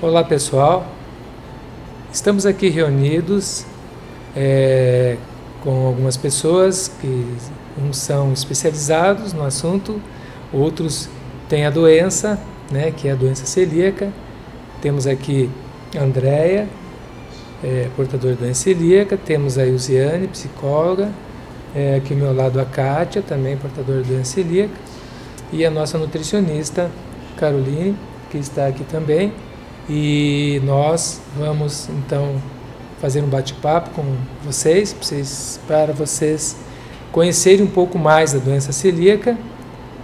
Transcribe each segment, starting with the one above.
Olá pessoal, estamos aqui reunidos com algumas pessoas que uns são especializados no assunto, outros têm a doença, que é a doença celíaca. Temos aqui a Andréia, portadora da doença celíaca, temos a Ilziane, psicóloga, aqui ao meu lado a Kátia, também portadora da doença celíaca, e a nossa nutricionista Caroline, que está aqui também. E nós vamos então fazer um bate-papo com vocês, para vocês conhecerem um pouco mais da doença celíaca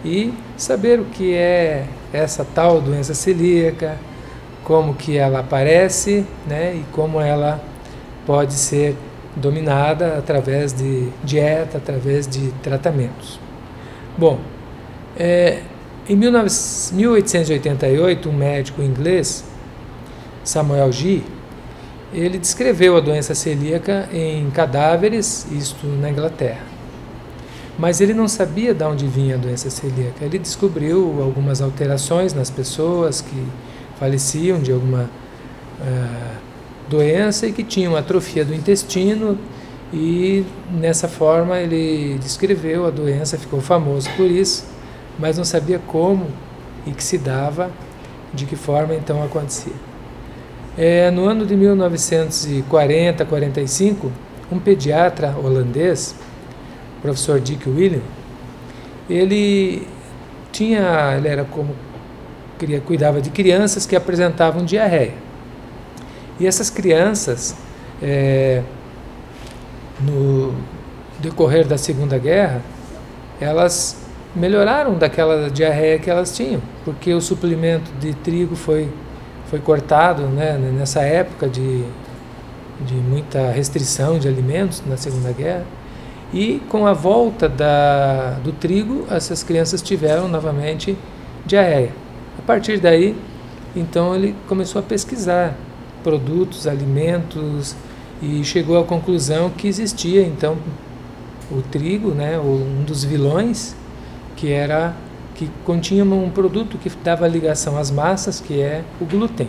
e saber o que é essa tal doença celíaca, como que ela aparece, e como ela pode ser dominada através de dieta, através de tratamentos. Bom, em 1888, um médico inglês, Samuel G., ele descreveu a doença celíaca em cadáveres, isto na Inglaterra. Mas ele não sabia de onde vinha a doença celíaca. Ele descobriu algumas alterações nas pessoas que faleciam de alguma doença e que tinham atrofia do intestino, e nessa forma ele descreveu a doença, ficou famoso por isso, mas não sabia como e que se dava, de que forma então acontecia. No ano de 1940-45, um pediatra holandês, o professor Dick William, ele cuidava de crianças que apresentavam diarreia. E essas crianças, no decorrer da Segunda Guerra, elas melhoraram daquela diarreia que elas tinham, porque o suplemento de trigo foi cortado, nessa época de muita restrição de alimentos na Segunda Guerra, e com a volta do trigo, essas crianças tiveram novamente diarreia. A partir daí, então, ele começou a pesquisar produtos, alimentos, e chegou à conclusão que existia então o trigo, um dos vilões, que continha um produto que dava ligação às massas, que é o glúten.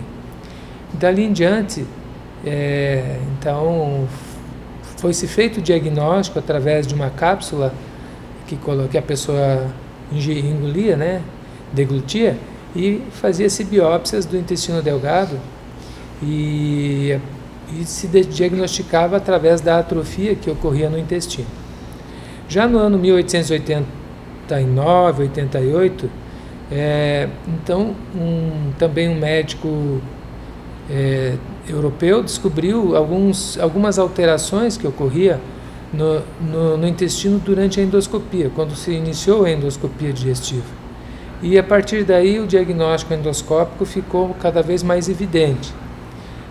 Dali em diante, então, foi-se feito o diagnóstico através de uma cápsula que a pessoa engolia, deglutia, e fazia-se biópsias do intestino delgado e se diagnosticava através da atrofia que ocorria no intestino. Já no ano 1889, 88, então também um médico europeu descobriu algumas alterações que ocorriam no intestino durante a endoscopia, quando se iniciou a endoscopia digestiva. E a partir daí o diagnóstico endoscópico ficou cada vez mais evidente.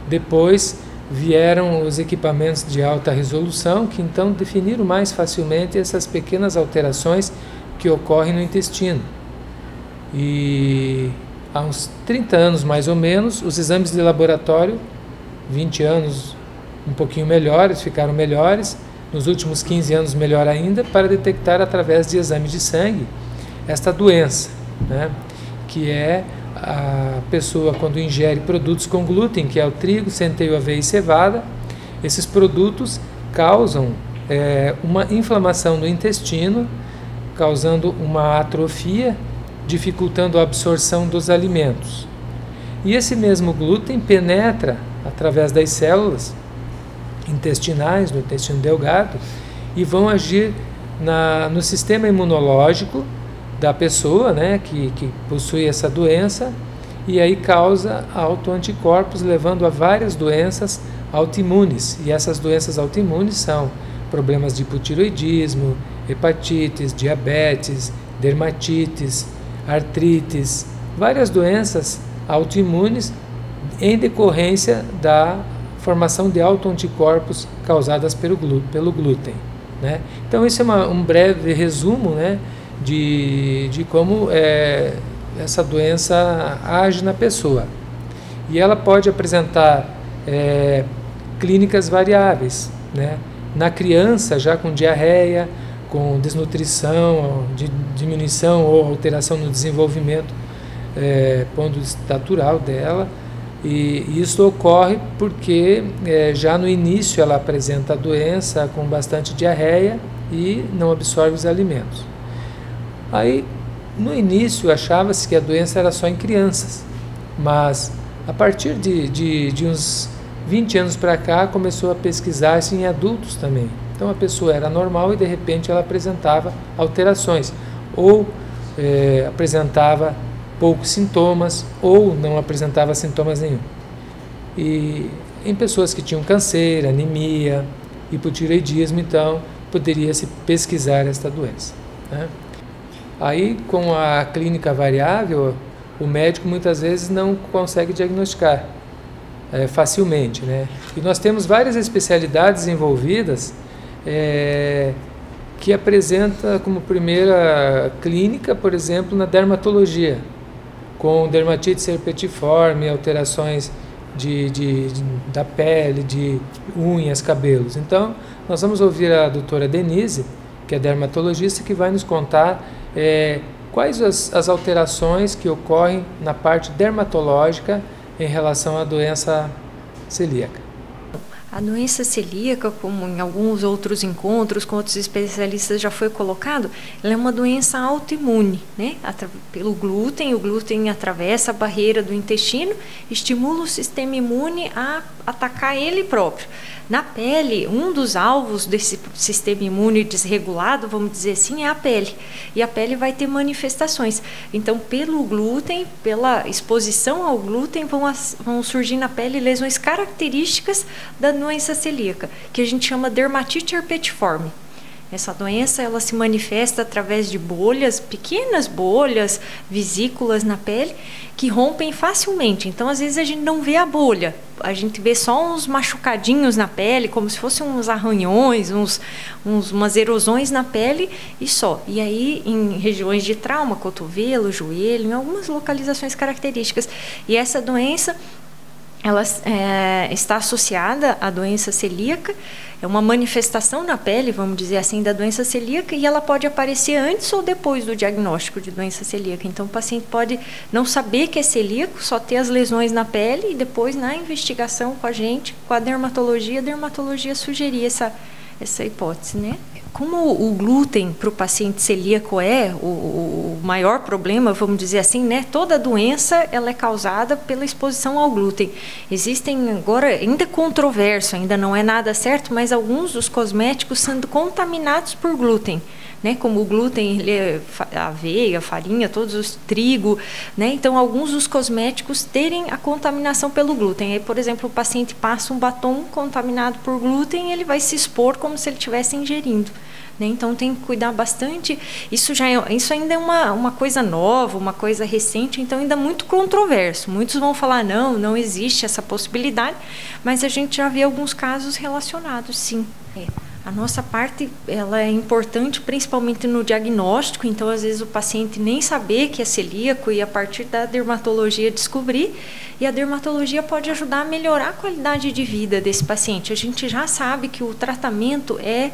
Depois vieram os equipamentos de alta resolução, que então definiram mais facilmente essas pequenas alterações que ocorrem no intestino. E há uns 30 anos mais ou menos, os exames de laboratório, 20 anos um pouquinho melhores, ficaram melhores, nos últimos 15 anos melhor ainda, para detectar através de exame de sangue esta doença, que é a pessoa quando ingere produtos com glúten, que é o trigo, centeio, aveia e cevada. Esses produtos causam uma inflamação no intestino, causando uma atrofia, dificultando a absorção dos alimentos. E esse mesmo glúten penetra através das células intestinais, do intestino delgado, e vão agir no sistema imunológico da pessoa, que possui essa doença, e aí causa autoanticorpos, levando a várias doenças autoimunes. E essas doenças autoimunes são problemas de hipotiroidismo, hepatites, diabetes, dermatites, artrites, várias doenças autoimunes em decorrência da formação de autoanticorpos causadas pelo glúten. Então, isso é um breve resumo, de como essa doença age na pessoa. E ela pode apresentar clínicas variáveis, Na criança, já com diarreia, com desnutrição, diminuição ou alteração no desenvolvimento pondo-estatural dela, E isso ocorre porque já no início ela apresenta a doença com bastante diarreia e não absorve os alimentos. Aí, no início, achava-se que a doença era só em crianças, mas a partir de uns 20 anos para cá, começou a pesquisar-se em adultos também. Então, a pessoa era normal e, de repente, ela apresentava alterações, ou apresentava poucos sintomas, ou não apresentava sintomas nenhum. E em pessoas que tinham câncer, anemia, hipotireoidismo, então, poderia-se pesquisar esta doença, né? Aí, com a clínica variável, o médico muitas vezes não consegue diagnosticar facilmente, né? E nós temos várias especialidades envolvidas que apresenta como primeira clínica, por exemplo, na dermatologia, com dermatite herpetiforme, alterações da pele, de unhas, cabelos. Então, nós vamos ouvir a doutora Denise, que é dermatologista, que vai nos contar quais as alterações que ocorrem na parte dermatológica em relação à doença celíaca. A doença celíaca, como em alguns outros encontros com outros especialistas já foi colocado, ela é uma doença autoimune, né? Pelo glúten, o glúten atravessa a barreira do intestino, estimula o sistema imune a atacar ele próprio. Na pele, um dos alvos desse sistema imune desregulado, vamos dizer assim, é a pele. E a pele vai ter manifestações. Então, pelo glúten, pela exposição ao glúten, vão surgir na pele lesões características da doença celíaca, que a gente chama dermatite herpetiforme. Essa doença, ela se manifesta através de bolhas, pequenas bolhas, vesículas na pele, que rompem facilmente. Então, às vezes, a gente não vê a bolha, a gente vê só uns machucadinhos na pele, como se fossem uns arranhões, umas erosões na pele e só. E aí, em regiões de trauma, cotovelo, joelho, em algumas localizações características. E essa doença, ela está associada à doença celíaca, é uma manifestação na pele, vamos dizer assim, da doença celíaca, e ela pode aparecer antes ou depois do diagnóstico de doença celíaca. Então, o paciente pode não saber que é celíaco, só ter as lesões na pele, e depois, na investigação com a gente, com a dermatologia sugerir essa hipótese, né? Como o glúten para o paciente celíaco é o maior problema, vamos dizer assim, né? Toda doença ela é causada pela exposição ao glúten. Existem agora, ainda controverso, ainda não é nada certo, mas alguns dos cosméticos sendo contaminados por glúten, né? Como o glúten, a aveia, a farinha, todos os trigo, né? Então, alguns dos cosméticos terem a contaminação pelo glúten. Aí, por exemplo, o paciente passa um batom contaminado por glúten, ele vai se expor como se ele estivesse ingerindo, né? Então, tem que cuidar bastante. Isso ainda é uma coisa nova, uma coisa recente, então ainda muito controverso. Muitos vão falar, não existe essa possibilidade, mas a gente já vê alguns casos relacionados, sim. A nossa parte, ela é importante principalmente no diagnóstico, então às vezes o paciente nem saber que é celíaco e a partir da dermatologia descobrir, e a dermatologia pode ajudar a melhorar a qualidade de vida desse paciente. A gente já sabe que o tratamento é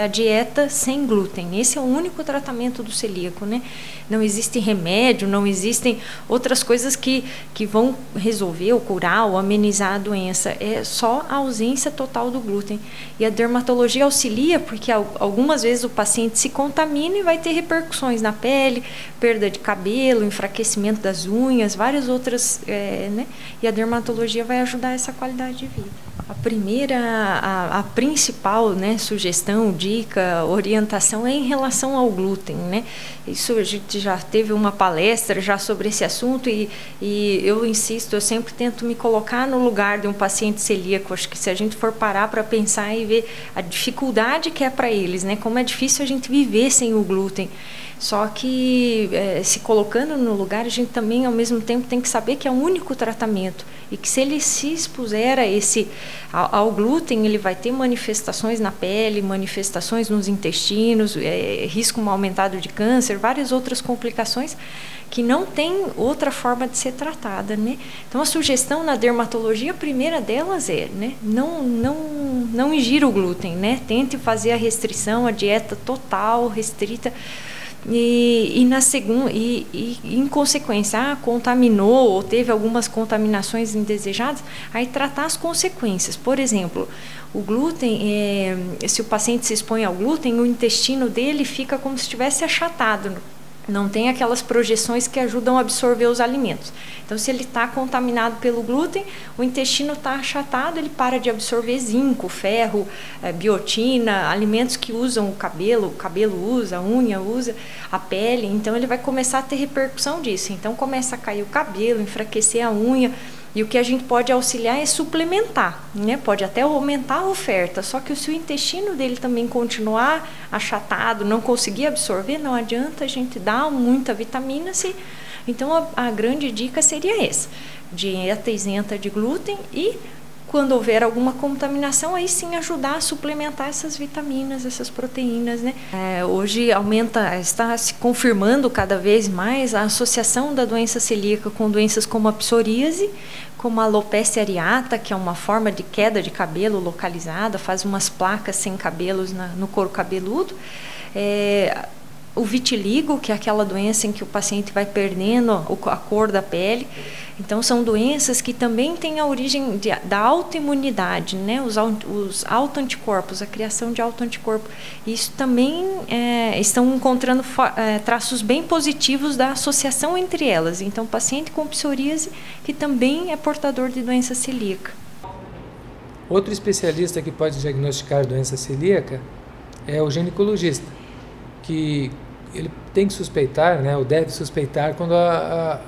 a dieta sem glúten, esse é o único tratamento do celíaco, né? Não existe remédio, não existem outras coisas que vão resolver ou curar ou amenizar a doença, é só a ausência total do glúten. E a dermatologia auxilia porque algumas vezes o paciente se contamina e vai ter repercussões na pele, perda de cabelo, enfraquecimento das unhas, várias outras, né? E a dermatologia vai ajudar essa qualidade de vida. A principal, né, sugestão, dica, orientação é em relação ao glúten, né? Isso a gente já teve uma palestra já sobre esse assunto e eu insisto, eu sempre tento me colocar no lugar de um paciente celíaco. Acho que se a gente for parar para pensar e ver a dificuldade que é para eles, né? Como é difícil a gente viver sem o glúten. Só que se colocando no lugar, a gente também ao mesmo tempo tem que saber que é o único tratamento e que se ele se expuser ao glúten, ele vai ter manifestações na pele, manifestações nos intestinos, risco aumentado de câncer, várias outras complicações que não tem outra forma de ser tratada, né? Então a sugestão na dermatologia, a primeira delas é, né, não ingira o glúten, né? Tente fazer a restrição, a dieta total, restrita. Em consequência, contaminou ou teve algumas contaminações indesejadas, aí tratar as consequências. Por exemplo, o glúten, se o paciente se expõe ao glúten, o intestino dele fica como se estivesse achatado. Não tem aquelas projeções que ajudam a absorver os alimentos. Então, se ele está contaminado pelo glúten, o intestino está achatado, ele para de absorver zinco, ferro, biotina, alimentos que usam o cabelo usa, a unha usa, a pele. Então, ele vai começar a ter repercussão disso. Então, começa a cair o cabelo, enfraquecer a unha. E o que a gente pode auxiliar é suplementar, né? Pode até aumentar a oferta, só que se o intestino dele também continuar achatado, não conseguir absorver, não adianta a gente dar muita vitamina C. Então, a grande dica seria essa: dieta isenta de glúten e, quando houver alguma contaminação, aí sim ajudar a suplementar essas vitaminas, essas proteínas, né? Hoje está se confirmando cada vez mais a associação da doença celíaca com doenças como a psoríase, como a alopecia areata, que é uma forma de queda de cabelo localizada, faz umas placas sem cabelos no couro cabeludo. O vitiligo, que é aquela doença em que o paciente vai perdendo a cor da pele. Então, são doenças que também têm a origem da autoimunidade, né? Os autoanticorpos, a criação de autoanticorpo. Isso também estão encontrando traços bem positivos da associação entre elas. Então, o paciente com psoríase, que também é portador de doença celíaca. Outro especialista que pode diagnosticar doença celíaca é o ginecologista, que ele tem que suspeitar, né, ou deve suspeitar quando há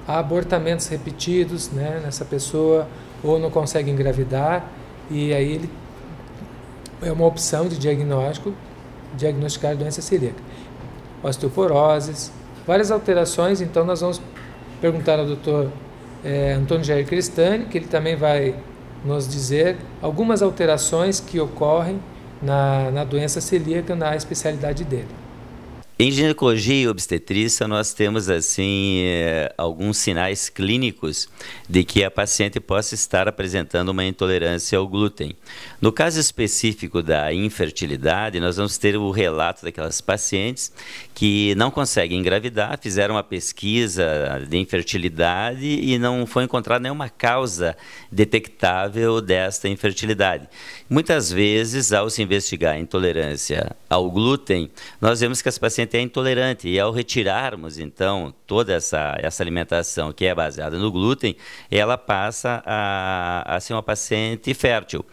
abortamentos repetidos, né, nessa pessoa, ou não consegue engravidar, e aí ele é uma opção de diagnosticar doença celíaca. Osteoporoses, várias alterações. Então nós vamos perguntar ao Dr. Antônio Jair Cristani, que ele também vai nos dizer algumas alterações que ocorrem na doença celíaca, na especialidade dele. Em ginecologia e obstetrícia, nós temos assim alguns sinais clínicos de que a paciente possa estar apresentando uma intolerância ao glúten. No caso específico da infertilidade, nós vamos ter o relato daquelas pacientes que não conseguem engravidar, fizeram uma pesquisa de infertilidade e não foi encontrada nenhuma causa detectável desta infertilidade. Muitas vezes, ao se investigar a intolerância ao glúten, nós vemos que as pacientes é intolerante, e ao retirarmos então toda essa alimentação que é baseada no glúten, ela passa a ser uma paciente fértil.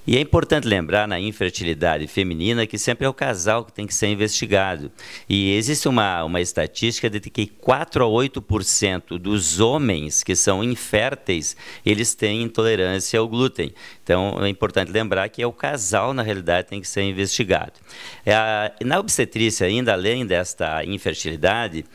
E é importante lembrar na infertilidade feminina que sempre é o casal que tem que ser investigado. E existe uma estatística de que 4 a 8% dos homens que são inférteis, eles têm intolerância ao glúten. Então, é importante lembrar que é o casal, na realidade, que tem que ser investigado. Na obstetrícia, ainda além desta infertilidade,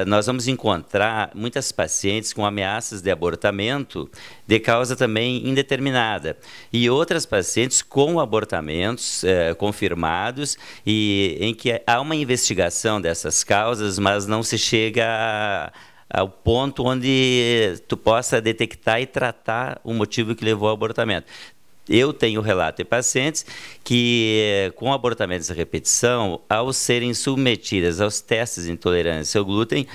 nós vamos encontrar muitas pacientes com ameaças de abortamento de causa também indeterminada, e outras pacientes com abortamentos confirmados e em que há uma investigação dessas causas, mas não se chega ao ponto onde tu possa detectar e tratar o motivo que levou ao abortamento. Eu tenho relato de pacientes que, com abortamentos de repetição, ao serem submetidas aos testes de intolerância ao glúten,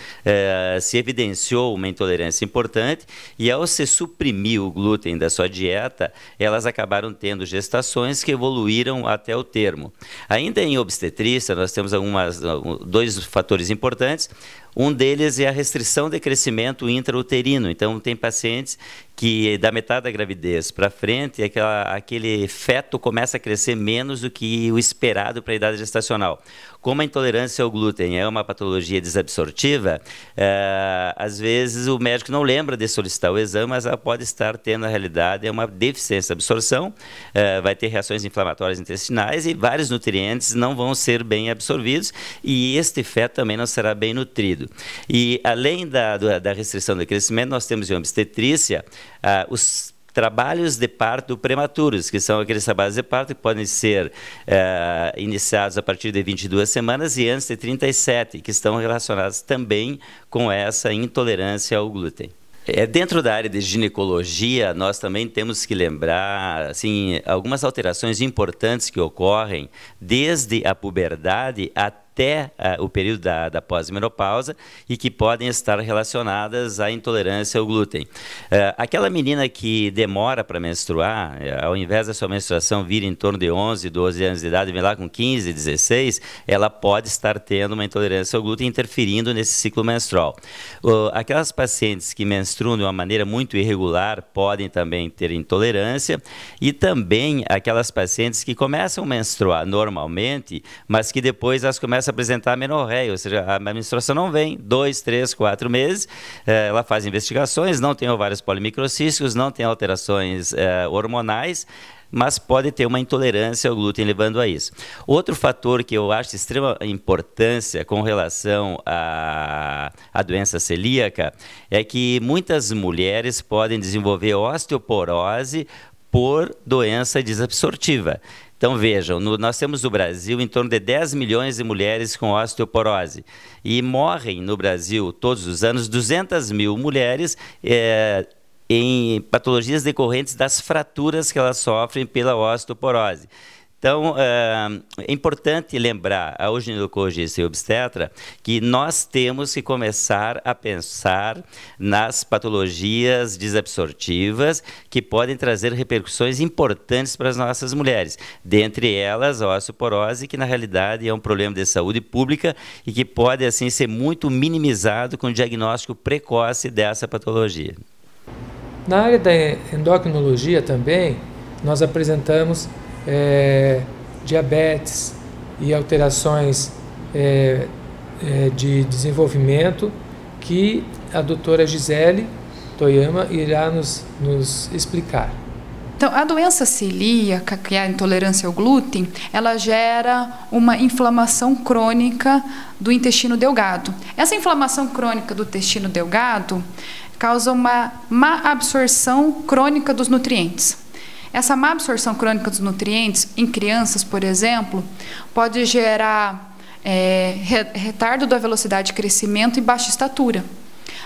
se evidenciou uma intolerância importante, e ao se suprimir o glúten da sua dieta, elas acabaram tendo gestações que evoluíram até o termo. Ainda em obstetrícia, nós temos dois fatores importantes. Um deles é a restrição de crescimento intrauterino. Então, tem pacientes que, da metade da gravidez para frente, aquele feto começa a crescer menos do que o esperado para a idade gestacional. Como a intolerância ao glúten é uma patologia desabsortiva, às vezes o médico não lembra de solicitar o exame, mas ela pode estar tendo, na realidade, uma deficiência de absorção, vai ter reações inflamatórias intestinais e vários nutrientes não vão ser bem absorvidos, e este feto também não será bem nutrido. E além da restrição do crescimento, nós temos em obstetrícia os trabalhos de parto prematuros, que são aqueles trabalhos de parto que podem ser iniciados a partir de 22 semanas e antes de 37, que estão relacionados também com essa intolerância ao glúten. Dentro da área de ginecologia, nós também temos que lembrar assim, algumas alterações importantes que ocorrem desde a puberdade até até o período da pós-menopausa e que podem estar relacionadas à intolerância ao glúten. Aquela menina que demora para menstruar, ao invés da sua menstruação vir em torno de 11, 12 anos de idade, vem lá com 15, 16, ela pode estar tendo uma intolerância ao glúten interferindo nesse ciclo menstrual. Aquelas pacientes que menstruam de uma maneira muito irregular podem também ter intolerância, e também aquelas pacientes que começam a menstruar normalmente, mas que depois elas começam a apresentar amenorreia, ou seja, a menstruação não vem 2, 3, 4 meses, ela faz investigações, não tem ovários polimicrocísticos, não tem alterações hormonais, mas pode ter uma intolerância ao glúten levando a isso. Outro fator que eu acho de extrema importância com relação à doença celíaca é que muitas mulheres podem desenvolver osteoporose por doença desabsortiva. Então, vejam, nós temos no Brasil em torno de 10 milhões de mulheres com osteoporose e morrem no Brasil todos os anos 200 mil mulheres em patologias decorrentes das fraturas que elas sofrem pela osteoporose. Então, é importante lembrar ao ginecologista e obstetra que nós temos que começar a pensar nas patologias desabsortivas que podem trazer repercussões importantes para as nossas mulheres. Dentre elas, a osteoporose, que na realidade é um problema de saúde pública e que pode, assim, ser muito minimizado com o diagnóstico precoce dessa patologia. Na área da endocrinologia também, nós apresentamos diabetes e alterações de desenvolvimento que a doutora Gisele Toyama irá nos explicar. Então, a doença celíaca, que é a intolerância ao glúten, ela gera uma inflamação crônica do intestino delgado. Essa inflamação crônica do intestino delgado causa uma má absorção crônica dos nutrientes. Essa má absorção crônica dos nutrientes, em crianças, por exemplo, pode gerar retardo da velocidade de crescimento e baixa estatura,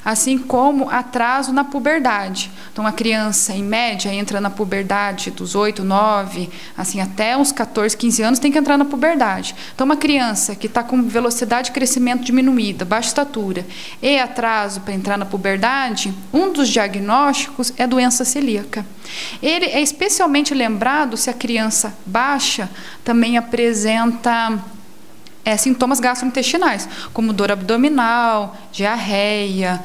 assim como atraso na puberdade. Então, a criança, em média, entra na puberdade dos 8, 9, assim, até uns 14, 15 anos tem que entrar na puberdade. Então, uma criança que está com velocidade de crescimento diminuída, baixa estatura e atraso para entrar na puberdade, um dos diagnósticos é doença celíaca. Ele é especialmente lembrado se a criança baixa também apresenta sintomas gastrointestinais, como dor abdominal, diarreia,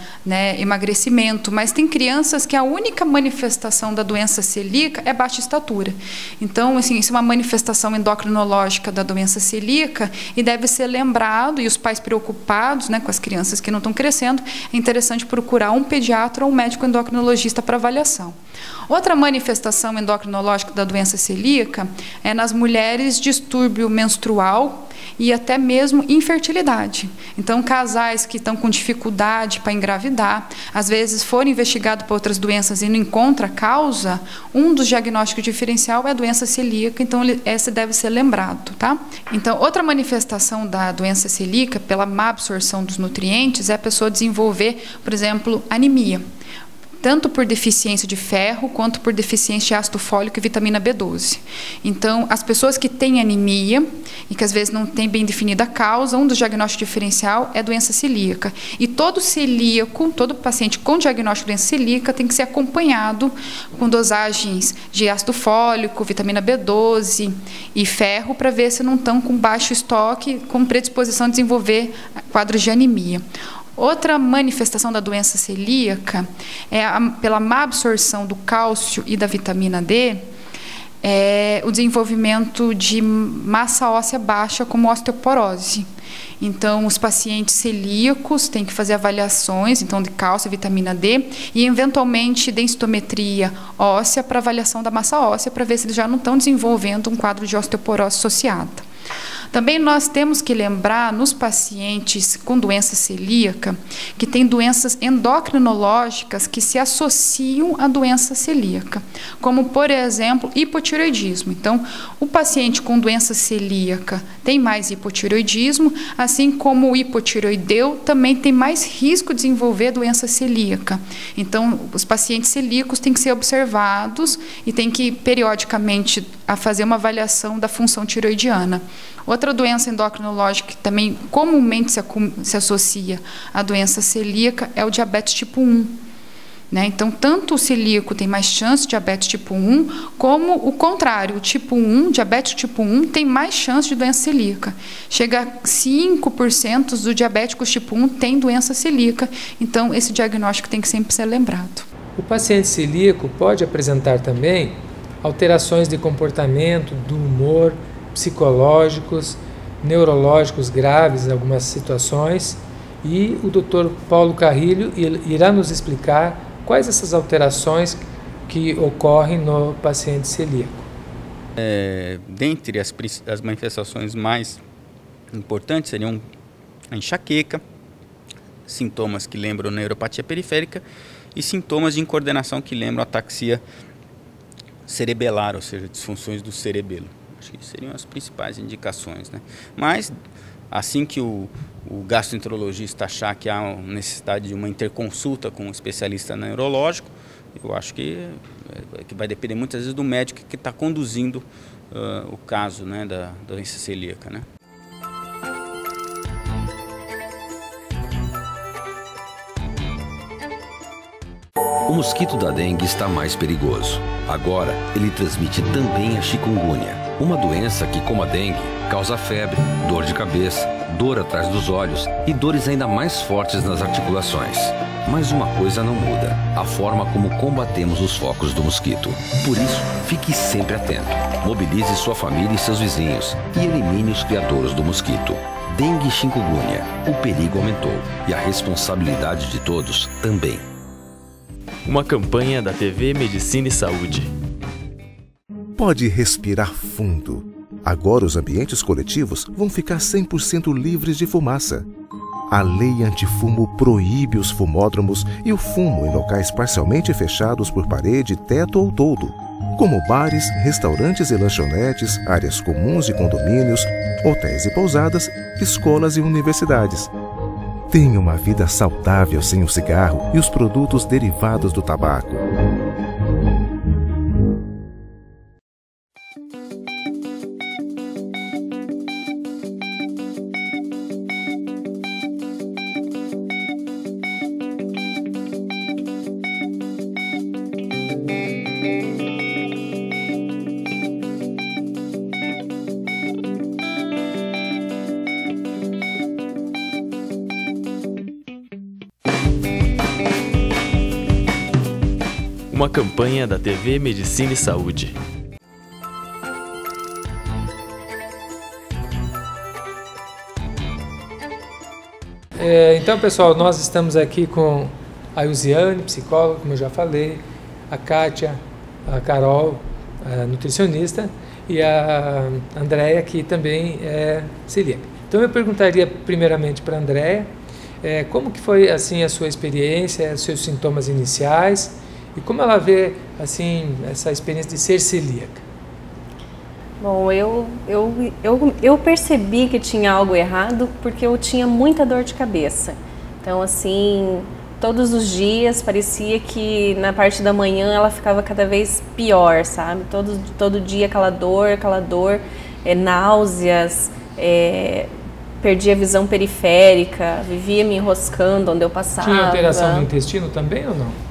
emagrecimento, mas tem crianças que a única manifestação da doença celíaca é baixa estatura. Então, assim, isso é uma manifestação endocrinológica da doença celíaca e deve ser lembrado, e os pais preocupados com as crianças que não estão crescendo, é interessante procurar um pediatra ou um médico endocrinologista para avaliação. Outra manifestação endocrinológica da doença celíaca é nas mulheres distúrbio menstrual e até mesmo infertilidade. Então, casais que estão com dificuldade para engravidar, às vezes foram investigados por outras doenças e não encontra causa, um dos diagnósticos diferencial é a doença celíaca, então esse deve ser lembrado, tá? Então, outra manifestação da doença celíaca, pela má absorção dos nutrientes, é a pessoa desenvolver, por exemplo, anemia, tanto por deficiência de ferro, quanto por deficiência de ácido fólico e vitamina B12. Então, as pessoas que têm anemia, e que às vezes não tem bem definida a causa, um dos diagnósticos diferencial é doença celíaca. E todo celíaco, todo paciente com diagnóstico de doença celíaca tem que ser acompanhado com dosagens de ácido fólico, vitamina B12 e ferro, para ver se não estão com baixo estoque, com predisposição a desenvolver quadros de anemia. Outra manifestação da doença celíaca é pela má absorção do cálcio e da vitamina D, o desenvolvimento de massa óssea baixa, como osteoporose. Então, os pacientes celíacos têm que fazer avaliações, então, de cálcio e vitamina D, e, eventualmente, densitometria óssea para avaliação da massa óssea, para ver se eles já não estão desenvolvendo um quadro de osteoporose associada. Também nós temos que lembrar nos pacientes com doença celíaca que tem doenças endocrinológicas que se associam à doença celíaca, como, por exemplo, hipotireoidismo. Então, o paciente com doença celíaca tem mais hipotireoidismo, assim como o hipotireoideu também tem mais risco de desenvolver doença celíaca. Então, os pacientes celíacos têm que ser observados e têm que, periodicamente, fazer uma avaliação da função tireoidiana. Outra Outra doença endocrinológica que também comumente se associa à doença celíaca é o diabetes tipo 1. Né? Então, tanto o celíaco tem mais chance de diabetes tipo 1, como o contrário, o tipo 1, diabetes tipo 1, tem mais chance de doença celíaca. Chega a 5% dos diabéticos tipo 1 tem doença celíaca, então esse diagnóstico tem que sempre ser lembrado. O paciente celíaco pode apresentar também alterações de comportamento, do humor, psicológicos, neurológicos graves em algumas situações, e o Dr. Paulo Carrilho irá nos explicar quais essas alterações que ocorrem no paciente celíaco. Dentre as manifestações mais importantes seriam a enxaqueca, sintomas que lembram neuropatia periférica e sintomas de incoordenação que lembram ataxia cerebelar, ou seja, disfunções do cerebelo. Acho que seriam as principais indicações, né? Mas assim que o gastroenterologista achar que há necessidade de uma interconsulta com um especialista neurológico, eu acho que vai depender muitas vezes do médico que está conduzindo o caso, né, da doença celíaca, né? O mosquito da dengue está mais perigoso. Agora, ele transmite também a chikungunya, uma doença que, como a dengue, causa febre, dor de cabeça, dor atrás dos olhos e dores ainda mais fortes nas articulações. Mas uma coisa não muda: a forma como combatemos os focos do mosquito. Por isso, fique sempre atento. Mobilize sua família e seus vizinhos e elimine os criadores do mosquito. Dengue e chikungunya, o perigo aumentou e a responsabilidade de todos também. Uma campanha da TV Medicina e Saúde. Pode respirar fundo. Agora os ambientes coletivos vão ficar 100% livres de fumaça. A lei antifumo proíbe os fumódromos e o fumo em locais parcialmente fechados por parede, teto ou toldo, como bares, restaurantes e lanchonetes, áreas comuns de condomínios, hotéis e pousadas, escolas e universidades. Tenha uma vida saudável sem o cigarro e os produtos derivados do tabaco. Uma campanha da TV Medicina e Saúde. Então, pessoal, nós estamos aqui com a Ilziane, psicóloga, como eu já falei, a Kátia, a Carol, a nutricionista, e a Andréia, que também é celíaca. Então, eu perguntaria primeiramente para a Andréia como que foi assim a sua experiência, os seus sintomas iniciais, e como ela vê assim essa experiência de ser celíaca? Bom, eu percebi que tinha algo errado porque eu tinha muita dor de cabeça. Então, assim, todos os dias parecia que na parte da manhã ela ficava cada vez pior, sabe? Todo dia aquela dor, náuseas, perdia a visão periférica, vivia me enroscando onde eu passava. Tinha alteração do intestino também ou não?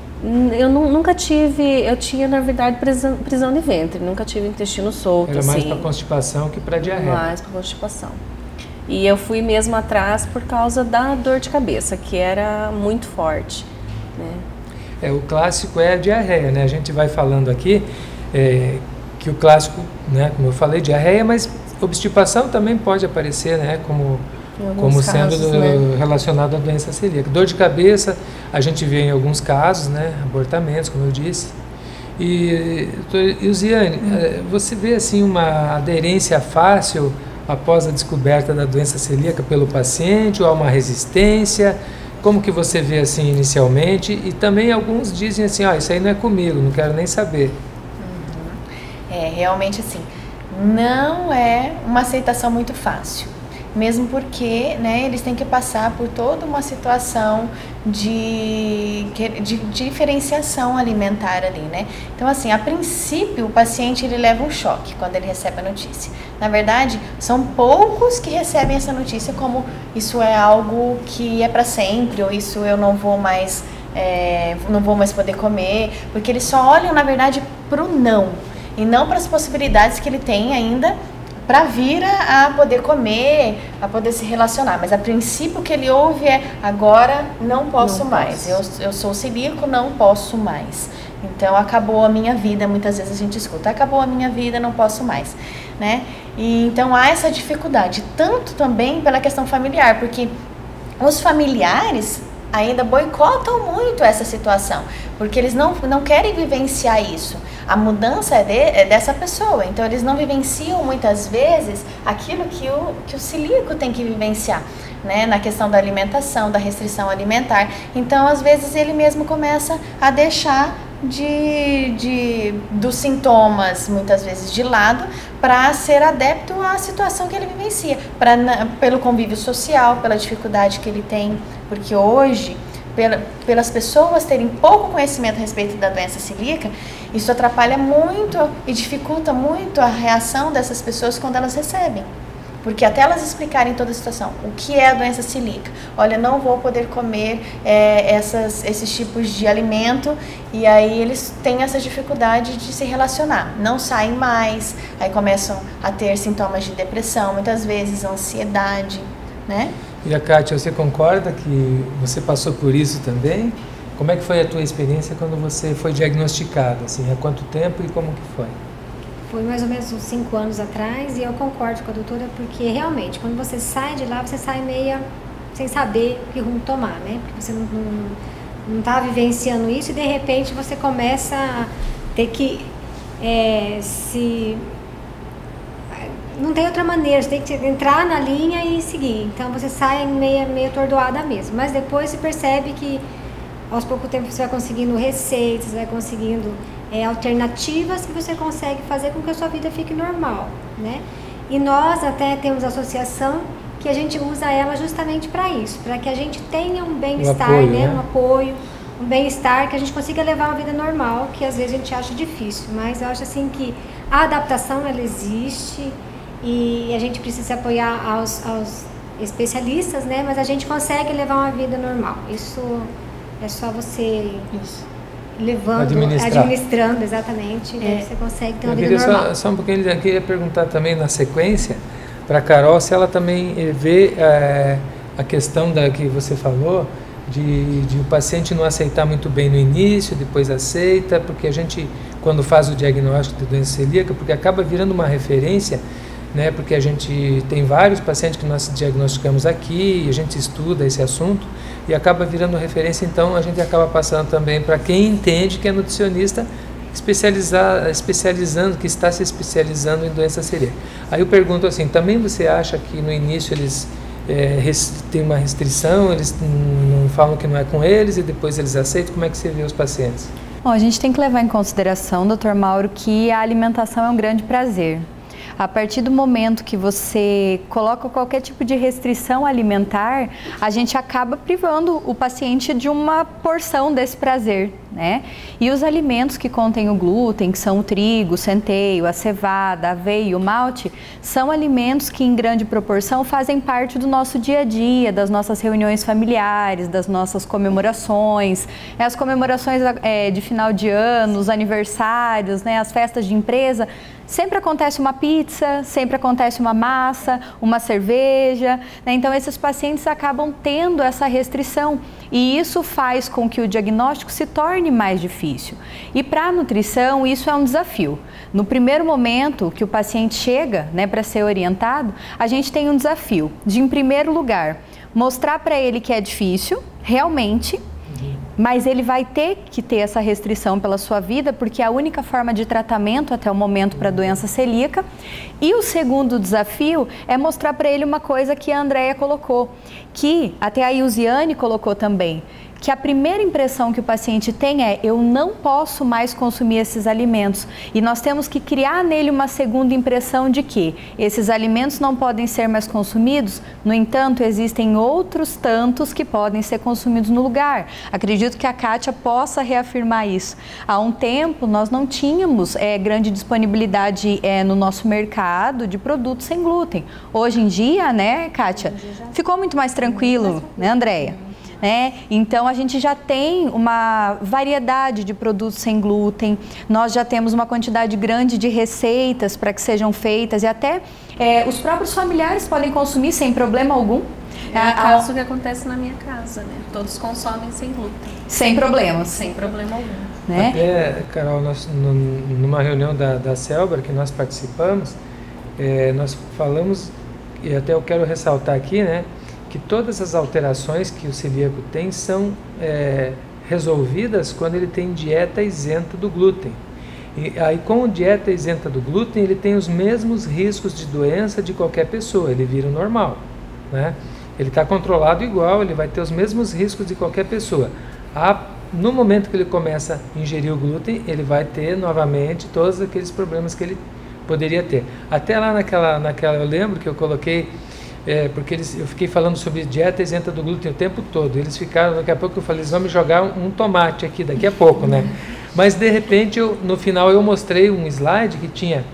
Eu nunca tive, eu tinha na verdade prisão de ventre, nunca tive intestino solto. Era mais assim, para constipação que para diarreia. Mais para constipação. E eu fui mesmo atrás por causa da dor de cabeça, que era muito forte, né? O clássico é a diarreia, né? A gente vai falando aqui que o clássico, né, como eu falei, diarreia, mas obstipação também pode aparecer, né, como sendo casos, né, relacionado à doença celíaca. Dor de cabeça, a gente vê em alguns casos, né, abortamentos, como eu disse. E, Ilziane, você vê assim uma aderência fácil após a descoberta da doença celíaca pelo paciente, ou há uma resistência? Como que você vê assim inicialmente? E também alguns dizem assim, isso aí não é comigo, não quero nem saber. Realmente assim, não é uma aceitação muito fácil. mesmo porque, né, eles têm que passar por toda uma situação de diferenciação alimentar ali, né? Então, assim, a princípio, o paciente ele leva um choque quando ele recebe a notícia. Na verdade, são poucos que recebem essa notícia como isso é algo que é para sempre, ou isso eu não vou mais poder comer, porque eles só olham, na verdade, para o não, e não para as possibilidades que ele tem ainda para vir a poder comer, a poder se relacionar. Mas a princípio o que ele ouve é, agora não posso mais, eu sou celíaco, não posso mais. Então acabou a minha vida, muitas vezes a gente escuta, acabou a minha vida, não posso mais, né? E então há essa dificuldade, tanto também pela questão familiar, porque os familiares ainda boicotam muito essa situação, porque eles não querem vivenciar isso. A mudança é dessa pessoa, então eles não vivenciam muitas vezes aquilo que o celíaco tem que vivenciar, né? Na questão da alimentação, da restrição alimentar. Então, às vezes, ele mesmo começa a deixar dos sintomas, muitas vezes, de lado, para ser adepto à situação que ele vivencia, pelo convívio social, pela dificuldade que ele tem, porque hoje, pelas pessoas terem pouco conhecimento a respeito da doença celíaca, isso atrapalha muito e dificulta muito a reação dessas pessoas quando elas recebem. Porque até elas explicarem toda a situação, o que é a doença celíaca, olha, não vou poder comer esses tipos de alimento, e aí eles têm essa dificuldade de se relacionar, não saem mais, aí começam a ter sintomas de depressão, muitas vezes ansiedade, né? E a Kátia, você concorda que você passou por isso também? Como é que foi a tua experiência quando você foi diagnosticada? Assim, há quanto tempo e como que foi? Foi mais ou menos uns 5 anos atrás, e eu concordo com a doutora, porque realmente, quando você sai de lá, você sai meio sem saber que rumo tomar, né? Porque você não tá vivenciando isso, e de repente você começa a ter que não tem outra maneira, você tem que entrar na linha e seguir. Então você sai meio atordoada mesmo. Mas depois você percebe que aos poucos tempos você vai conseguindo receitas, vai conseguindo alternativas que você consegue fazer com que a sua vida fique normal, né? E nós até temos associação que a gente usa ela justamente para isso, para que a gente tenha um bem-estar, né? Um apoio, um bem-estar, que a gente consiga levar uma vida normal, que às vezes a gente acha difícil. Mas eu acho assim que a adaptação, ela existe, e a gente precisa se apoiar aos especialistas, né? Mas a gente consegue levar uma vida normal. Isso é só você levando, administrando, exatamente, você consegue ter uma vida normal. Só um pouquinho, eu queria perguntar também na sequência para a Carol se ela também vê a questão que você falou de o paciente não aceitar muito bem no início, depois aceita, porque a gente, quando faz o diagnóstico de doença celíaca, porque acaba virando uma referência, né, porque a gente tem vários pacientes que nós diagnosticamos aqui, e a gente estuda esse assunto, e acaba virando referência, então a gente acaba passando também para quem entende que é nutricionista especializando, que está se especializando em doença celíaca. Aí eu pergunto assim, também você acha que no início eles têm uma restrição, eles não falam que não é com eles e depois eles aceitam? Como é que você vê os pacientes? Bom, a gente tem que levar em consideração, Dr. Mauro, que a alimentação é um grande prazer. A partir do momento que você coloca qualquer tipo de restrição alimentar, a gente acaba privando o paciente de uma porção desse prazer, né? E os alimentos que contêm o glúten, que são o trigo, o centeio, a cevada, a aveia e o malte, são alimentos que em grande proporção fazem parte do nosso dia a dia, das nossas reuniões familiares, das nossas comemorações, as comemorações de final de ano, os aniversários, né, as festas de empresa. Sempre acontece uma pizza, sempre acontece uma massa, uma cerveja, né? Então esses pacientes acabam tendo essa restrição, e isso faz com que o diagnóstico se torne mais difícil. E para a nutrição isso é um desafio. No primeiro momento que o paciente chega, né, para ser orientado, a gente tem um desafio de, em primeiro lugar, mostrar para ele que é difícil, realmente, mas ele vai ter que ter essa restrição pela sua vida, porque é a única forma de tratamento até o momento para a doença celíaca. E o segundo desafio é mostrar para ele uma coisa que a Andréia colocou, que até a Ilziane colocou também, que a primeira impressão que o paciente tem é: eu não posso mais consumir esses alimentos. E nós temos que criar nele uma segunda impressão de que esses alimentos não podem ser mais consumidos, no entanto, existem outros tantos que podem ser consumidos no lugar. Acredito que a Kátia possa reafirmar isso. Há um tempo, nós não tínhamos grande disponibilidade no nosso mercado de produtos sem glúten. Hoje em dia, né, Kátia, ficou muito mais tranquilo, né, Andréia? Então a gente já tem uma variedade de produtos sem glúten, nós já temos uma quantidade grande de receitas para que sejam feitas e até os próprios familiares podem consumir sem problema algum. É o caso que acontece na minha casa, né? Todos consomem sem glúten. Sem problemas. Sem problema algum. Né? Até, Carol, numa reunião da Celbar que nós participamos, nós falamos, e até eu quero ressaltar aqui, né, que todas as alterações que o celíaco tem são resolvidas quando ele tem dieta isenta do glúten. E aí, com dieta isenta do glúten, ele tem os mesmos riscos de doença de qualquer pessoa, ele vira o normal, né? Ele está controlado igual, ele vai ter os mesmos riscos de qualquer pessoa. No momento que ele começa a ingerir o glúten, ele vai ter novamente todos aqueles problemas que ele poderia ter. Até lá naquela eu lembro que eu coloquei, porque eu fiquei falando sobre dieta isenta do glúten o tempo todo. Eles ficaram, daqui a pouco eu falei, eles vão me jogar um tomate aqui, daqui a pouco, né? Mas de repente, no final eu mostrei um slide que tinha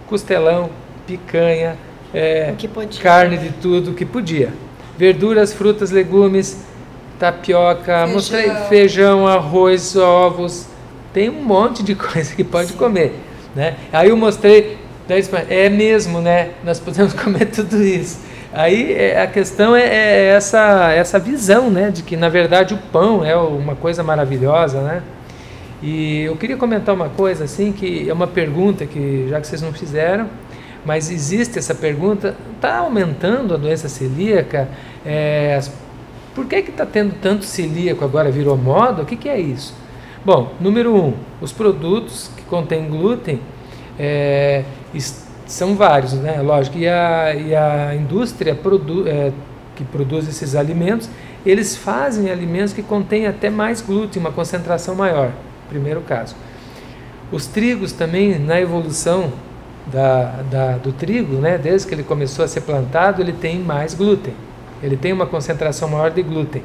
costelão, picanha, carne de tudo que podia. Verduras, frutas, legumes, tapioca, mostrei feijão, arroz, ovos, tem um monte de coisa que pode comer, né? Aí eu mostrei, é mesmo, né? Nós podemos comer tudo isso. Aí a questão é essa visão, né? De que na verdade o pão é uma coisa maravilhosa, né? E eu queria comentar uma coisa assim, que é uma pergunta que já que vocês não fizeram, mas existe essa pergunta: está aumentando a doença celíaca? Por que está tendo tanto celíaco agora, virou moda? O que é isso? Bom, número 1, os produtos que contêm glúten são vários, né? Lógico, e a indústria que produz esses alimentos, eles fazem alimentos que contêm até mais glúten, uma concentração maior, primeiro caso. Os trigos também, na evolução do trigo, né, desde que ele começou a ser plantado, ele tem mais glúten, ele tem uma concentração maior de glúten.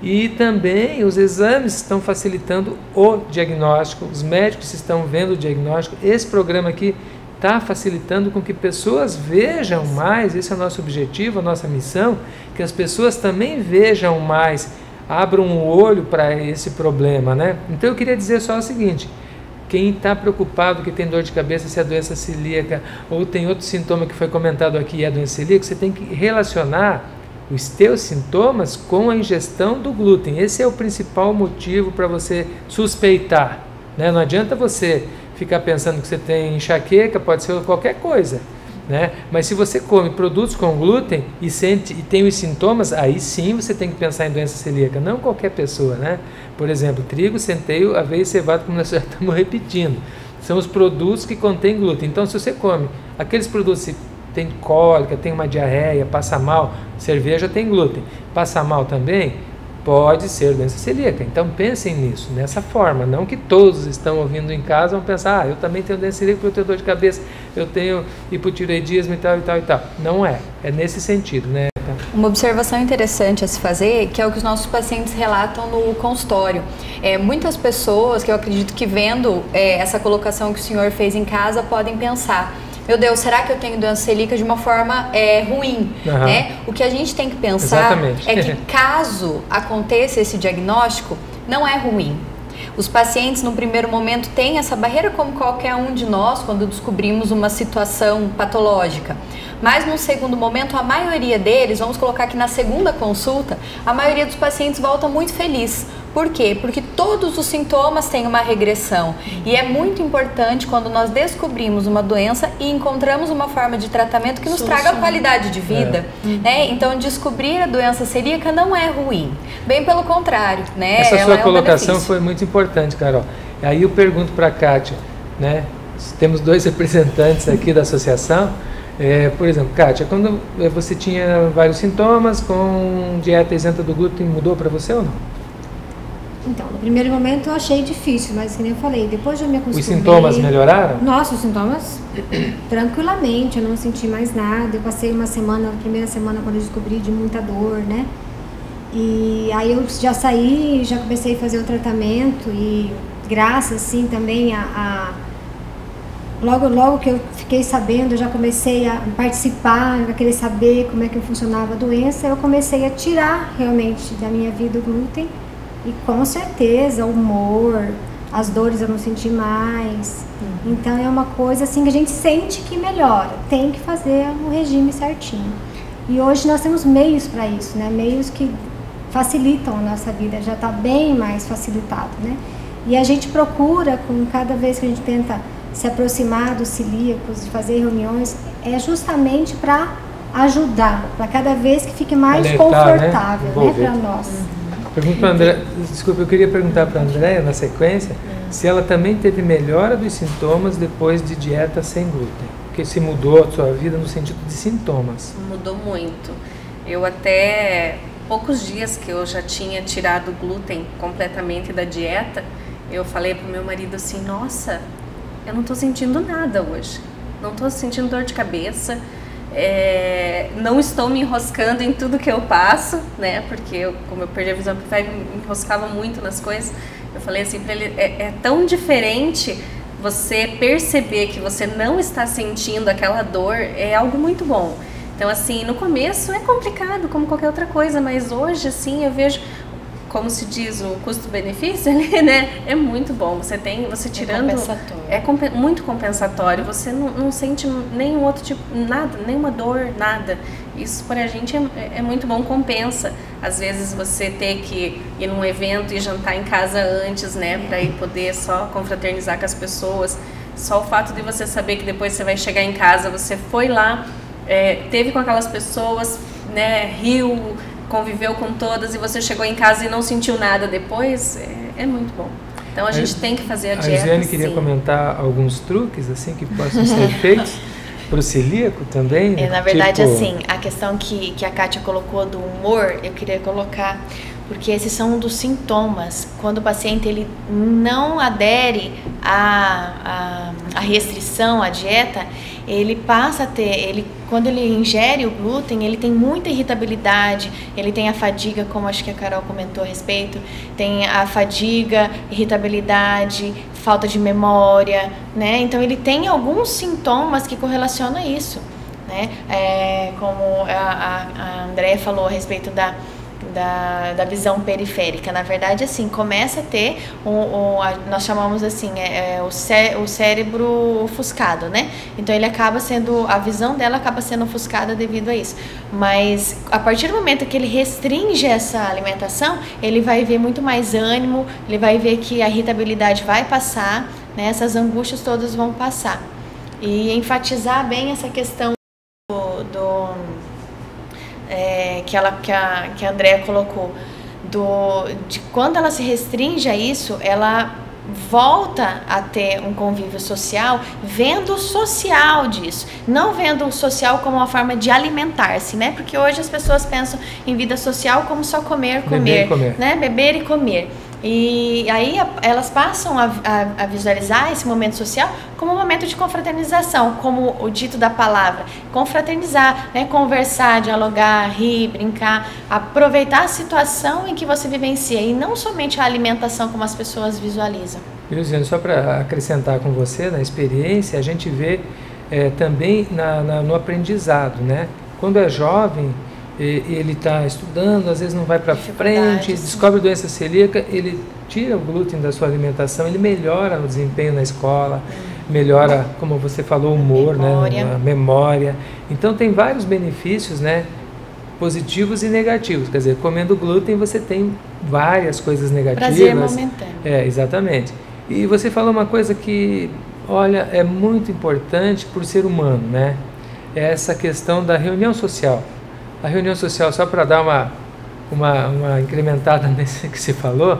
E também os exames estão facilitando o diagnóstico, os médicos estão vendo o diagnóstico. Esse programa aqui está facilitando com que pessoas vejam mais, esse é o nosso objetivo, a nossa missão, que as pessoas também vejam mais, abram o olho para esse problema, né? Então eu queria dizer só o seguinte: quem está preocupado que tem dor de cabeça, se é doença celíaca ou tem outro sintoma que foi comentado aqui e é doença celíaca, você tem que relacionar os teus sintomas com a ingestão do glúten. Esse é o principal motivo para você suspeitar, né? Não adianta você ficar pensando que você tem enxaqueca, pode ser qualquer coisa, né? Mas se você come produtos com glúten e tem os sintomas, aí sim você tem que pensar em doença celíaca, não qualquer pessoa, né? Por exemplo, trigo, centeio, aveia e cevada, como nós já estamos repetindo, são os produtos que contêm glúten. Então, se você come aqueles produtos, se tem cólica, tem uma diarreia, passa mal, cerveja tem glúten, passa mal também, pode ser doença celíaca. Então pensem nisso, nessa forma, não que todos estão ouvindo em casa vão pensar: eu também tenho doença celíaca porque eu tenho dor de cabeça, eu tenho hipotireoidismo e tal. Não é nesse sentido, né? Uma observação interessante a se fazer, que é o que os nossos pacientes relatam no consultório. Muitas pessoas, que eu acredito que vendo essa colocação que o senhor fez em casa, podem pensar: meu Deus, será que eu tenho doença celíaca de uma forma ruim? Né? O que a gente tem que pensar é que caso aconteça esse diagnóstico, não é ruim. Os pacientes, no primeiro momento, têm essa barreira como qualquer um de nós quando descobrimos uma situação patológica. Mas, no segundo momento, a maioria deles, vamos colocar que na segunda consulta, a maioria dos pacientes volta muito feliz. Por quê? Porque todos os sintomas têm uma regressão. E é muito importante quando nós descobrimos uma doença e encontramos uma forma de tratamento que nos traga qualidade de vida. Né? Então, descobrir a doença celíaca não é ruim. Bem pelo contrário. Né? Essa sua colocação foi muito importante, Carol. Aí eu pergunto para a Kátia, né? Temos 2 representantes aqui da associação. Por exemplo, Kátia, quando você tinha vários sintomas, com dieta isenta do glúten, mudou para você ou não? Então, no primeiro momento eu achei difícil, mas como eu falei, depois eu me acostumei. Os sintomas melhoraram? Nossa, os sintomas tranquilamente, eu não senti mais nada. Eu passei uma semana, a primeira semana quando eu descobri, de muita dor, né? E aí eu já saí, já comecei a fazer o tratamento e graças, assim, também Logo que eu fiquei sabendo, eu já comecei a participar, a querer saber como é que funcionava a doença, eu comecei a tirar realmente da minha vida o glúten. E com certeza o humor, as dores eu não senti mais. Então é uma coisa assim que a gente sente que melhora. Tem que fazer o regime certinho. E hoje nós temos meios para isso, né? Meios que facilitam a nossa vida, já está bem mais facilitado, né? E a gente procura, com cada vez que a gente tenta se aproximar dos celíacos, de fazer reuniões, é justamente para ajudar, para cada vez que fique mais confortável, né, para nós. Pergunto para André, desculpa, eu queria perguntar para a Andréia, na sequência, se ela também teve melhora dos sintomas depois de dieta sem glúten. Porque se mudou a sua vida no sentido de sintomas. Mudou muito. Eu até poucos dias que eu já tinha tirado o glúten completamente da dieta, eu falei pro meu marido assim, nossa, eu não tô sentindo nada hoje. Não tô sentindo dor de cabeça. Não estou me enroscando em tudo que eu passo, né? Porque como eu perdi a visão periférica, me enroscava muito nas coisas. Eu falei assim para ele, é tão diferente você perceber que você não está sentindo aquela dor, é algo muito bom. Então assim, no começo é complicado, como qualquer outra coisa, mas hoje assim eu vejo, como se diz, o custo-benefício, né? É muito bom. Você tirando... muito compensatório. Você não sente nenhum outro tipo, nada, nenhuma dor, nada. Isso para a gente é muito bom, compensa. Às vezes você ter que ir num evento e jantar em casa antes, né? Para ir poder só confraternizar com as pessoas. Só o fato de você saber que depois você vai chegar em casa, você foi lá, teve com aquelas pessoas, né? Riu, conviveu com todas e você chegou em casa e não sentiu nada depois, é muito bom. Então a gente tem que fazer a dieta. A Giane queria comentar alguns truques assim que possam ser feitos para o celíaco também? Na verdade, assim, a questão que a Kátia colocou do humor, eu queria colocar, porque esses são um dos sintomas. Quando o paciente ele não adere à restrição, à dieta, ele passa a ter, quando ele ingere o glúten, ele tem muita irritabilidade, ele tem a fadiga, como acho que a Carol comentou a respeito, tem a fadiga, irritabilidade, falta de memória, né? Então ele tem alguns sintomas que correlacionam a isso, né? Como a Andréia falou a respeito da visão periférica. Na verdade, assim, começa a ter nós chamamos assim, o cérebro ofuscado, né? Então ele acaba sendo, a visão dela acaba sendo ofuscada devido a isso. Mas a partir do momento que ele restringe essa alimentação, ele vai ver muito mais ânimo, ele vai ver que a irritabilidade vai passar, né? Essas angústias todas vão passar. E enfatizar bem essa questão que a Andréia colocou, de quando ela se restringe a isso, ela volta a ter um convívio social, vendo o social disso, não vendo o social como uma forma de alimentar-se, né? Porque hoje as pessoas pensam em vida social como só comer, né? Beber e comer. E aí elas passam a visualizar esse momento social como um momento de confraternização, como o dito da palavra, confraternizar, né? Conversar, dialogar, rir, brincar, aproveitar a situação em que você vivencia e não somente a alimentação como as pessoas visualizam. Luciano, só para acrescentar com você, na experiência, a gente vê também no aprendizado, né? Quando é jovem, ele está estudando, às vezes não vai para frente, descobre doença celíaca, ele tira o glúten da sua alimentação, ele melhora o desempenho na escola, melhora, como você falou, o humor, a memória. Então tem vários benefícios, né, positivos e negativos. Quer dizer, comendo glúten você tem várias coisas negativas. Prazer momentâneo. Exatamente. E você falou uma coisa que, olha, é muito importante para o ser humano, né? É essa questão da reunião social. A reunião social, só para dar uma incrementada nesse que você falou,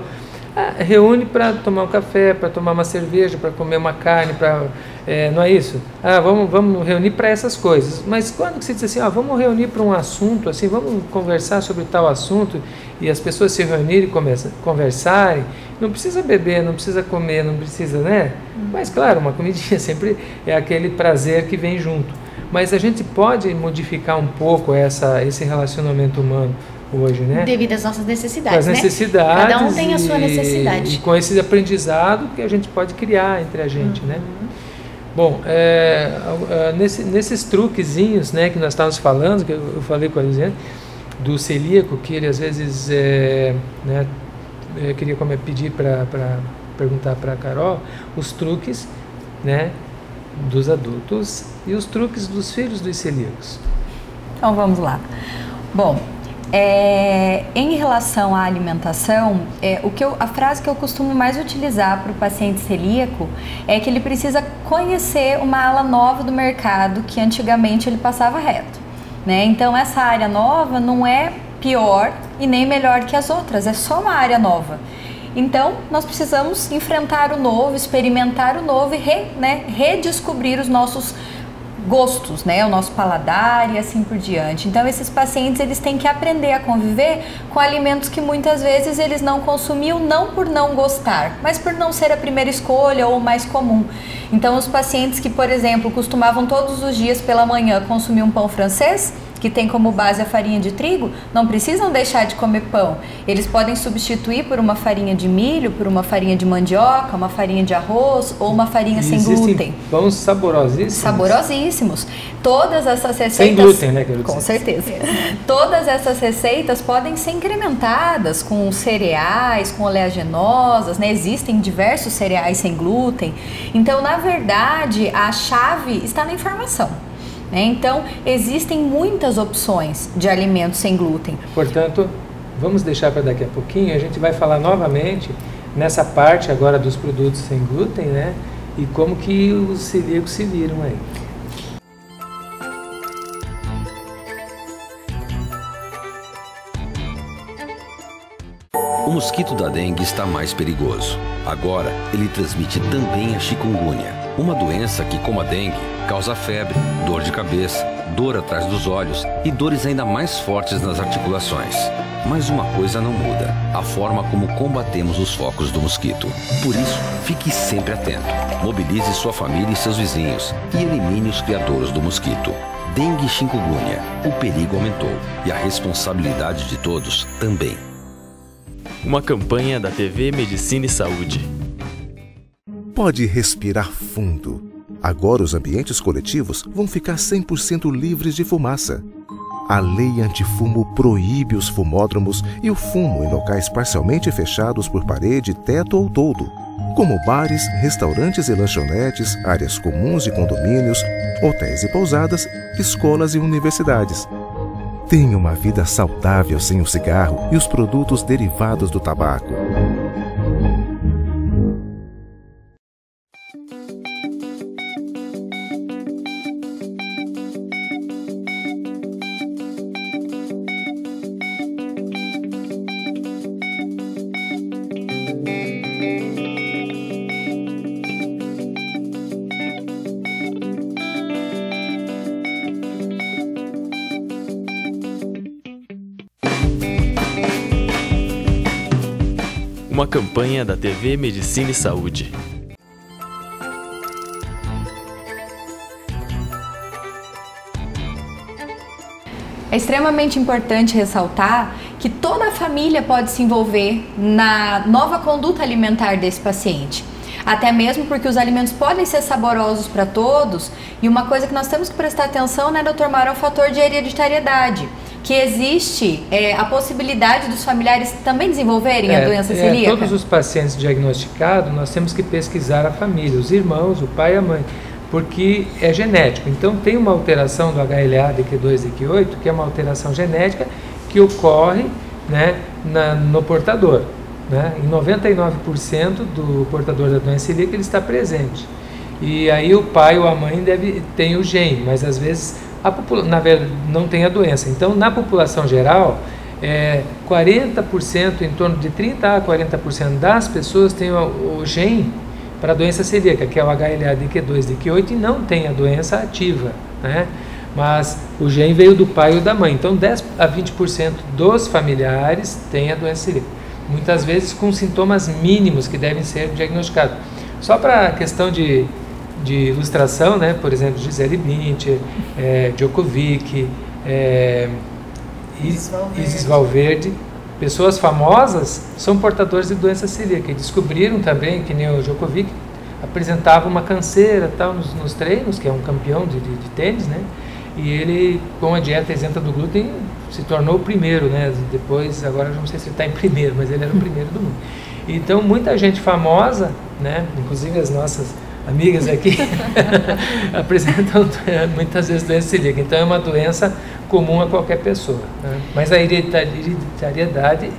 reúne para tomar um café, para tomar uma cerveja, para comer uma carne, não é isso? Vamos reunir para essas coisas. Mas quando você diz assim, vamos reunir para um assunto, assim, vamos conversar sobre tal assunto, e as pessoas se reunirem e conversarem, não precisa beber, não precisa comer, não precisa, né? Mas claro, uma comidinha sempre é aquele prazer que vem junto. Mas a gente pode modificar um pouco esse relacionamento humano hoje, né? Devido às nossas necessidades, as necessidades, né? Cada um tem a sua necessidade. E com esse aprendizado que a gente pode criar entre a gente, né? Bom, nesses truquezinhos, né, que nós estávamos falando, que eu falei com a Luciana, do celíaco, que ele às vezes, né, eu queria pedir para perguntar para a Carol, os truques, né, dos adultos e os truques dos filhos dos celíacos. Então vamos lá. Bom, em relação à alimentação, a frase que eu costumo mais utilizar para o paciente celíaco é que ele precisa conhecer uma ala nova do mercado que antigamente ele passava reto, né? Então essa área nova não é pior e nem melhor que as outras, é só uma área nova. Então nós precisamos enfrentar o novo, experimentar o novo e redescobrir os nossos gostos, né, o nosso paladar e assim por diante. Então esses pacientes eles têm que aprender a conviver com alimentos que muitas vezes eles não consumiam, não por não gostar, mas por não ser a primeira escolha ou o mais comum. Então os pacientes que, por exemplo, costumavam todos os dias pela manhã consumir um pão francês, que tem como base a farinha de trigo, não precisam deixar de comer pão. Eles podem substituir por uma farinha de milho, por uma farinha de mandioca, uma farinha de arroz ou uma farinha sem glúten. Pães saborosíssimos. Saborosíssimos. Todas essas receitas... Sem glúten, né? Com certeza. Todas essas receitas podem ser incrementadas com cereais, com oleaginosas, né? Existem diversos cereais sem glúten. Então, na verdade, a chave está na informação. Então, existem muitas opções de alimentos sem glúten. Portanto, vamos deixar para daqui a pouquinho, a gente vai falar novamente nessa parte agora dos produtos sem glúten, né? E como que os celíacos se viram aí. O mosquito da dengue está mais perigoso. Agora, ele transmite também a chikungunya, uma doença que, como a dengue, causa febre, dor de cabeça, dor atrás dos olhos e dores ainda mais fortes nas articulações. Mas uma coisa não muda: a forma como combatemos os focos do mosquito. Por isso, fique sempre atento. Mobilize sua família e seus vizinhos e elimine os criadores do mosquito. Dengue e chikungunya, o perigo aumentou e a responsabilidade de todos também. Uma campanha da TV Medicina e Saúde. Pode respirar fundo. Agora os ambientes coletivos vão ficar 100% livres de fumaça. A lei antifumo proíbe os fumódromos e o fumo em locais parcialmente fechados por parede, teto ou toldo, como bares, restaurantes e lanchonetes, áreas comuns de condomínios, hotéis e pousadas, escolas e universidades. Tenha uma vida saudável sem o cigarro e os produtos derivados do tabaco. Uma campanha da TV Medicina e Saúde. É extremamente importante ressaltar que toda a família pode se envolver na nova conduta alimentar desse paciente. Até mesmo porque os alimentos podem ser saborosos para todos, e uma coisa que nós temos que prestar atenção, né, Dr. Mauro, é o fator de hereditariedade, que existe a possibilidade dos familiares também desenvolverem a doença celíaca. Todos os pacientes diagnosticados, nós temos que pesquisar a família, os irmãos, o pai e a mãe, porque é genético. Então tem uma alteração do HLA, DQ2, DQ8, que é uma alteração genética que ocorre, né, no portador. Né? Em 99% do portador da doença celíaca ele está presente. E aí o pai ou a mãe tem o gene, mas às vezes na verdade não tem a doença. Então na população geral, 40%, em torno de 30% a 40% das pessoas têm o gene para a doença celíaca, que é o HLA-DQ2, DQ8, e não tem a doença ativa, né? mas o gene veio do pai ou da mãe. Então 10 a 20% dos familiares têm a doença celíaca, muitas vezes com sintomas mínimos que devem ser diagnosticados. Só para a questão de ilustração, né? Por exemplo, Gisele Bündchen, Djokovic, Isis Valverde, pessoas famosas são portadores de doença celíaca e descobriram também que nem o Djokovic apresentava uma canseira tal nos treinos, que é um campeão de tênis, né? E ele, com a dieta isenta do glúten, se tornou o primeiro, né? Depois, agora eu não sei se ele está em primeiro, mas ele era o primeiro do mundo. Então, muita gente famosa, né? Inclusive as nossas amigas aqui, apresentam muitas vezes doença celíaca. Então, é uma doença comum a qualquer pessoa, né? Mas a hereditariedade,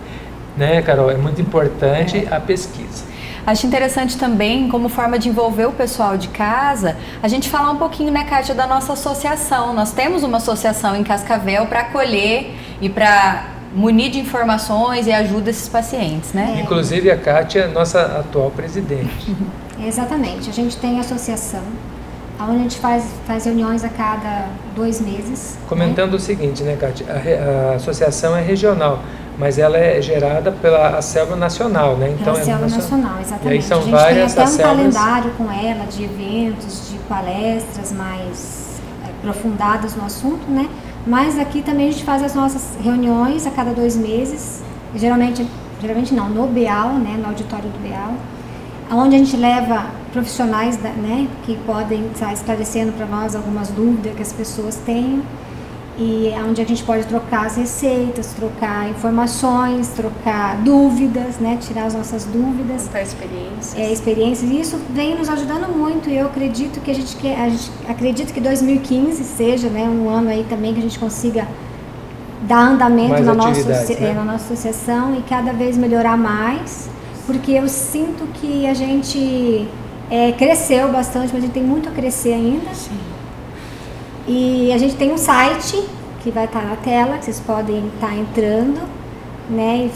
né, Carol, é muito importante a pesquisa. Acho interessante também, como forma de envolver o pessoal de casa, a gente falar um pouquinho, né, Kátia, da nossa associação. Nós temos uma associação em Cascavel para acolher e para munir de informações e ajuda esses pacientes, né? Inclusive a Kátia é nossa atual presidente. Exatamente. A gente tem associação, onde a gente faz reuniões a cada 2 meses. Comentando o seguinte, né, Kátia? A associação é regional, mas ela é gerada pela Acelva Nacional, né? Então, a Acelva Nacional, exatamente. E aí são a gente várias tem até um acelvas... calendário com ela de eventos, de palestras mais aprofundadas no assunto, né? Mas aqui também a gente faz as nossas reuniões a cada 2 meses, geralmente não, no BEAL, né? No auditório do BEAL, onde a gente leva profissionais, né? Que podem estar esclarecendo para nós algumas dúvidas que as pessoas tenham. E onde a gente pode trocar as receitas, trocar informações, trocar dúvidas, né? Tirar as nossas dúvidas. Contar experiências. Experiências. E isso vem nos ajudando muito. E eu acredito que a gente acredito que 2015 seja, né, um ano aí também que a gente consiga dar andamento na nossa associação e cada vez melhorar mais. Porque eu sinto que a gente cresceu bastante, mas a gente tem muito a crescer ainda. Sim. E a gente tem um site que vai estar na tela, que vocês podem estar entrando, né, e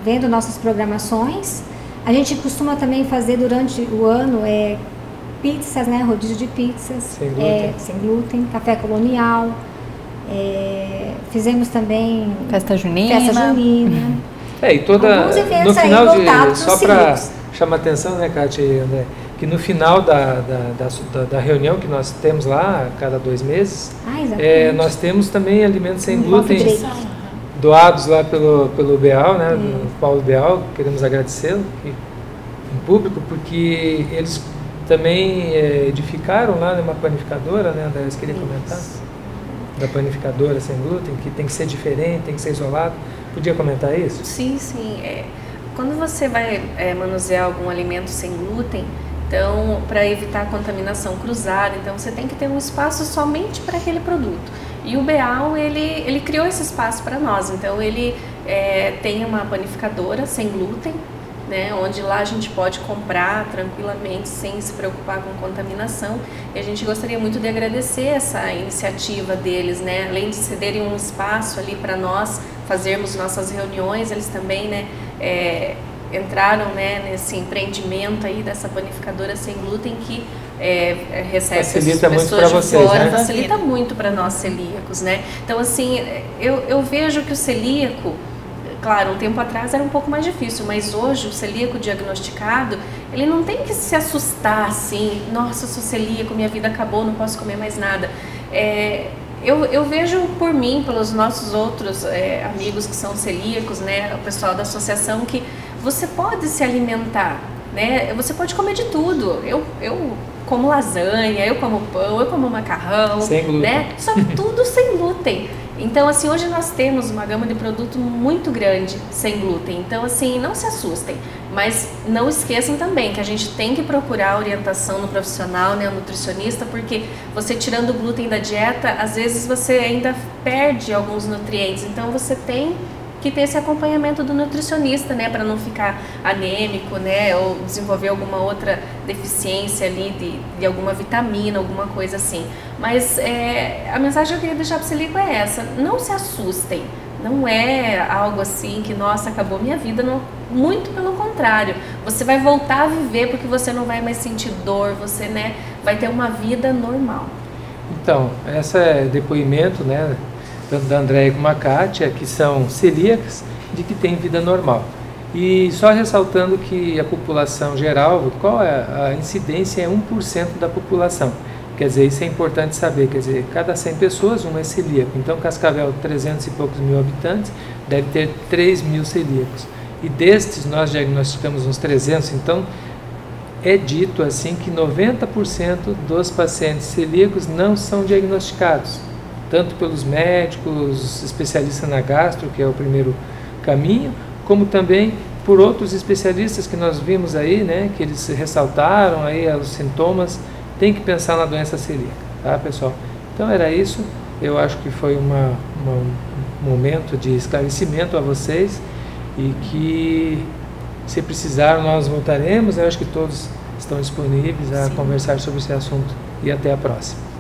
vendo nossas programações. A gente costuma também fazer durante o ano pizzas, né, rodízio de pizzas, sem glúten, café colonial. Fizemos também festa junina. E toda eventos no final aí voltados só para chamar atenção, né, Kátia e André, que no final da reunião que nós temos lá, a cada 2 meses, nós temos também alimentos sem glúten doados lá pelo BEAL, né, do Paulo BEAL. Queremos agradecê-lo em público, porque eles também edificaram lá uma panificadora, né, André, você queria comentar? Da panificadora sem glúten, que tem que ser diferente, tem que ser isolado. Podia comentar isso? Sim. Quando você vai manusear algum alimento sem glúten, então, para evitar a contaminação cruzada, então você tem que ter um espaço somente para aquele produto. E o BEAL, ele criou esse espaço para nós. Então, ele tem uma panificadora sem glúten, né, onde lá a gente pode comprar tranquilamente, sem se preocupar com contaminação. E a gente gostaria muito de agradecer essa iniciativa deles, né, além de cederem um espaço ali para nós fazermos nossas reuniões, eles também, né, entraram, né, nesse empreendimento aí dessa panificadora sem glúten que recebe facilita pessoas muito de fora, né? Facilita muito para nós celíacos, né? Então, assim, eu vejo que o celíaco, claro, um tempo atrás era um pouco mais difícil, mas hoje o celíaco diagnosticado, ele não tem que se assustar assim, nossa, eu sou celíaco, minha vida acabou, não posso comer mais nada. Eu vejo por mim, pelos nossos outros amigos que são celíacos, né, o pessoal da associação, que você pode se alimentar, né, você pode comer de tudo. Eu como lasanha, eu como pão, eu como macarrão, sem glúten, né, só que tudo sem glúten. Então, assim, hoje nós temos uma gama de produto muito grande sem glúten. Então, assim, não se assustem. Mas não esqueçam também que a gente tem que procurar orientação no profissional, né, o nutricionista, porque você tirando o glúten da dieta, às vezes você ainda perde alguns nutrientes. Então, você tem que ter esse acompanhamento do nutricionista, né, para não ficar anêmico, né, ou desenvolver alguma outra deficiência ali de alguma vitamina, alguma coisa assim. Mas a mensagem que eu queria deixar para o celíaco é essa: não se assustem, não é algo assim que, nossa, acabou minha vida, não, muito pelo contrário, você vai voltar a viver porque você não vai mais sentir dor, você, né, vai ter uma vida normal. Então, esse é depoimento, né, tanto da Andréia como a Kátia, que são celíacas, de que tem vida normal. E só ressaltando que a população geral, qual é a incidência? É 1% da população. Quer dizer, isso é importante saber, quer dizer, cada 100 pessoas, um é celíaco. Então, Cascavel, 300 e poucos mil habitantes, deve ter 3 mil celíacos. E destes, nós diagnosticamos uns 300, então, é dito assim que 90% dos pacientes celíacos não são diagnosticados, tanto pelos médicos, especialistas na gastro, que é o primeiro caminho, como também por outros especialistas que nós vimos aí, né, que eles ressaltaram aí os sintomas. Tem que pensar na doença celíaca, tá, pessoal? Então era isso, eu acho que foi um momento de esclarecimento a vocês e que, se precisar, nós voltaremos. Eu acho que todos estão disponíveis a conversar sobre esse assunto e até a próxima.